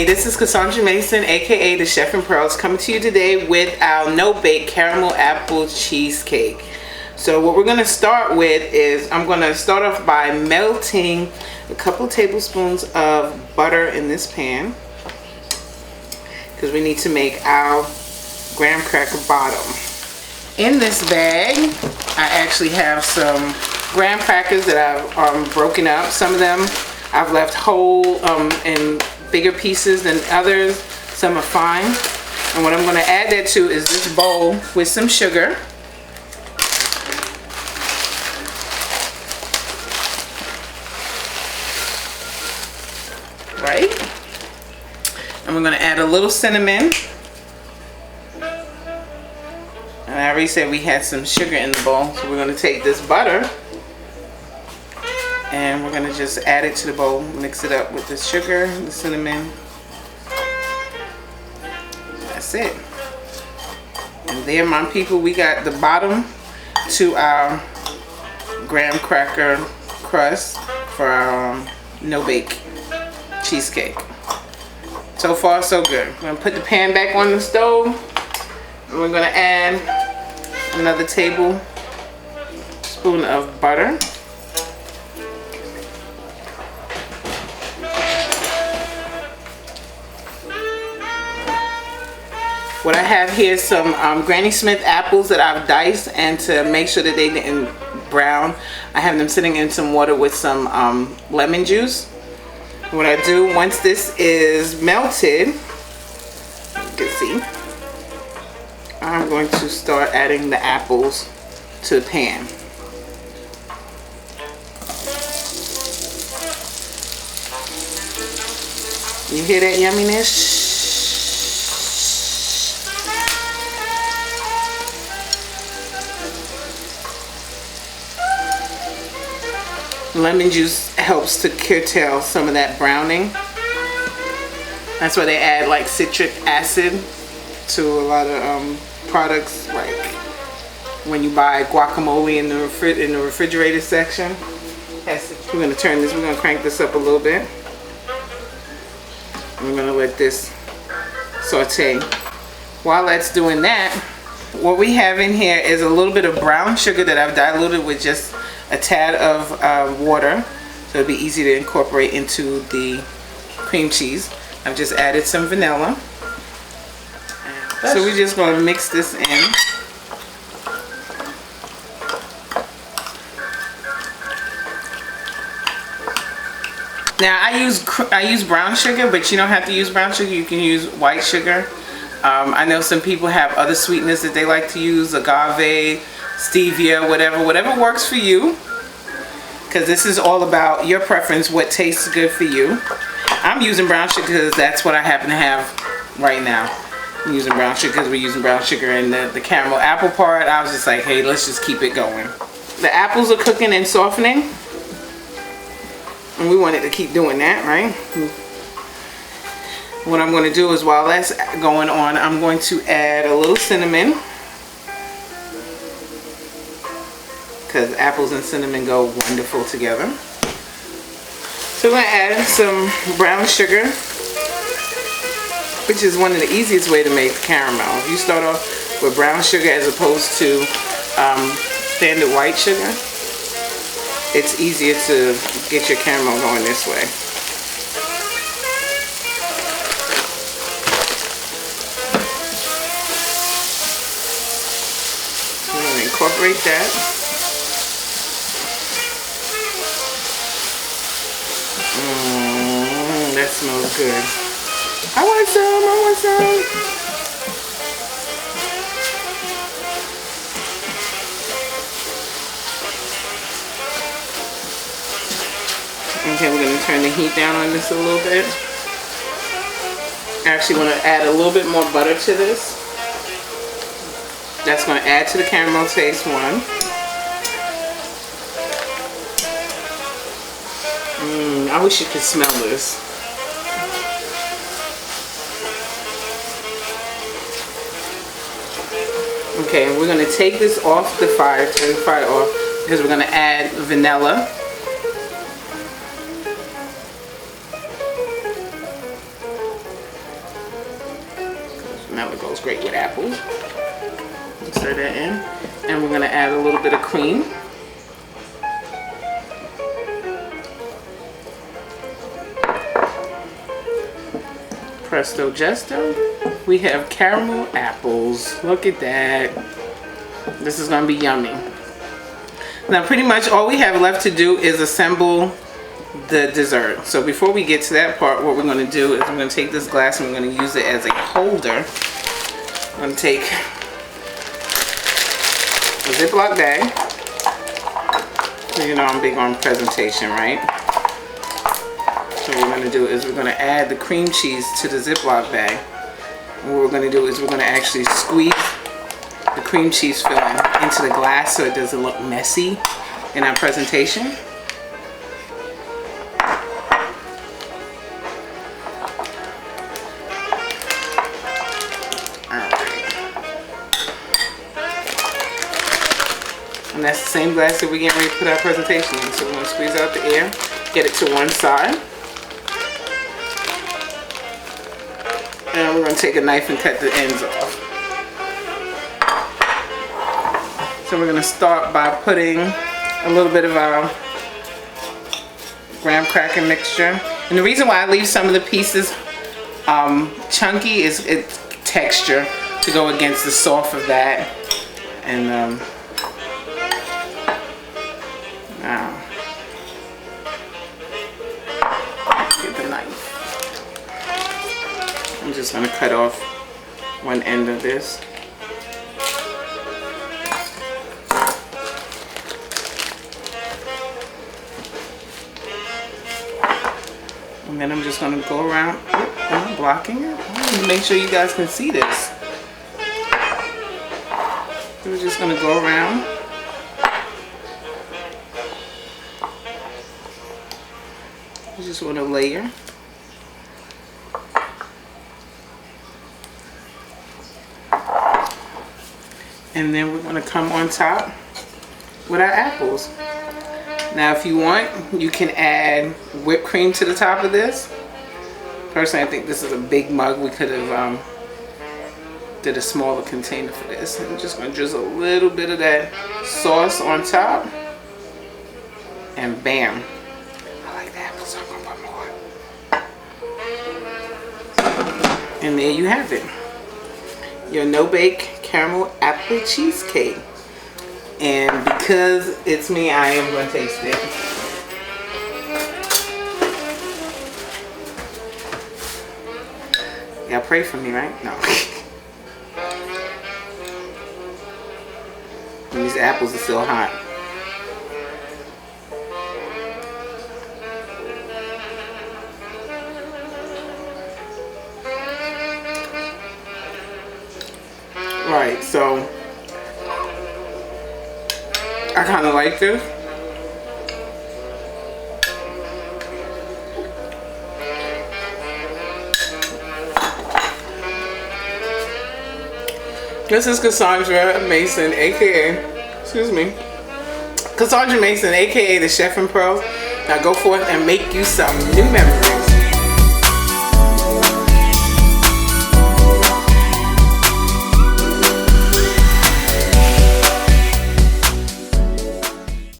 Hey, this is Cassandra Mason, aka the Chef and Pearls, coming to you today with our no-bake caramel apple cheesecake. So what we're going to start with is I'm going to start off by melting a couple tablespoons of butter in this pan, because we need to make our graham cracker bottom. In this bag, I actually have some graham crackers that I've broken up. Some of them I've left whole in bigger pieces than others. Some are fine. And what I'm going to add that to is this bowl with some sugar. Right? And we're going to add a little cinnamon. And I already said we had some sugar in the bowl, so we're going to take this butter and we're going to just add it to the bowl, mix it up with the sugar, the cinnamon. That's it. And there, my people, we got the bottom to our graham cracker crust for our no-bake cheesecake. So far, so good. I'm going to put the pan back on the stove, and we're going to add another tablespoon of butter. What I have here is some Granny Smith apples that I've diced, and to make sure that they didn't brown, I have them sitting in some water with some lemon juice. What I do, once this is melted, you can see, I'm going to start adding the apples to the pan. You hear that yumminess? Lemon juice helps to curtail some of that browning. That's why they add like citric acid to a lot of products, like when you buy guacamole in the refrigerator section. We're going to turn this, we're going to crank this up a little bit. And we're going to let this saute. While that's doing that, what we have in here is a little bit of brown sugar that I've diluted with just a tad of water, so it'll be easy to incorporate into the cream cheese. I've just added some vanilla. So we're just going to mix this in. Now I use brown sugar, but you don't have to use brown sugar. You can use white sugar. I know some people have other sweeteners that they like to use, agave, stevia, whatever works for you, because this is all about your preference, what tastes good for you. I'm using brown sugar because that's what I happen to have right now. I'm using brown sugar because we're using brown sugar in the caramel apple part. I was just like, hey, let's just keep it going. The apples are cooking and softening, and we want it to keep doing that, right? What I'm going to do is, while that's going on, I'm going to add a little cinnamon, because apples and cinnamon go wonderful together. So I'm going to add some brown sugar, which is one of the easiest way to make caramel. If you start off with brown sugar as opposed to standard white sugar, it's easier to get your caramel going this way. So I'm going to incorporate that. That smells good. I want some. Okay, we're going to turn the heat down on this a little bit. I actually want to add a little bit more butter to this. That's going to add to the caramel taste, one. I wish you could smell this. Okay, we're going to take this off the fire, turn the fire off, because we're going to add vanilla. great with apples. Stir that in. And we're going to add a little bit of cream. Presto gesto. We have caramel apples. Look at that. This is going to be yummy. Now pretty much all we have left to do is assemble the dessert. So before we get to that part, what we're going to do is we're going to take this glass and we're going to use it as a holder. I'm going to take a Ziploc bag. So you know I'm big on presentation, right? So what we're going to do is we're going to add the cream cheese to the Ziploc bag. And what we're going to do is we're going to actually squeeze the cream cheese filling into the glass so it doesn't look messy in our presentation. And that's the same glass that we're getting ready to put our presentation in. So we're going to squeeze out the air, get it to one side. And we're going to take a knife and cut the ends off. So we're going to start by putting a little bit of our graham cracker mixture. And the reason why I leave some of the pieces chunky is its texture to go against the soft of that. And now get the knife. I'm just going to cut off one end of this. And then I'm just going to go around. Am I blocking it? I need to make sure you guys can see this. So we're just going to go around. You just want to layer. And then we're going to come on top with our apples. Now if you want, you can add whipped cream to the top of this. Personally, I think this is a big mug. We could have did a smaller container for this. I'm just going to drizzle a little bit of that sauce on top. And bam. I like the apples, so I'm going to put more. And there you have it. Your no-bake caramel apple cheesecake. And because it's me, I am going to taste it. Y'all pray for me, right? No. And these apples are still hot. Right, so I kind of like this. This is Cassandra Mason, aka, excuse me, Cassandra Mason, aka the Chef and Pearls. Now go forth and make you some new memories.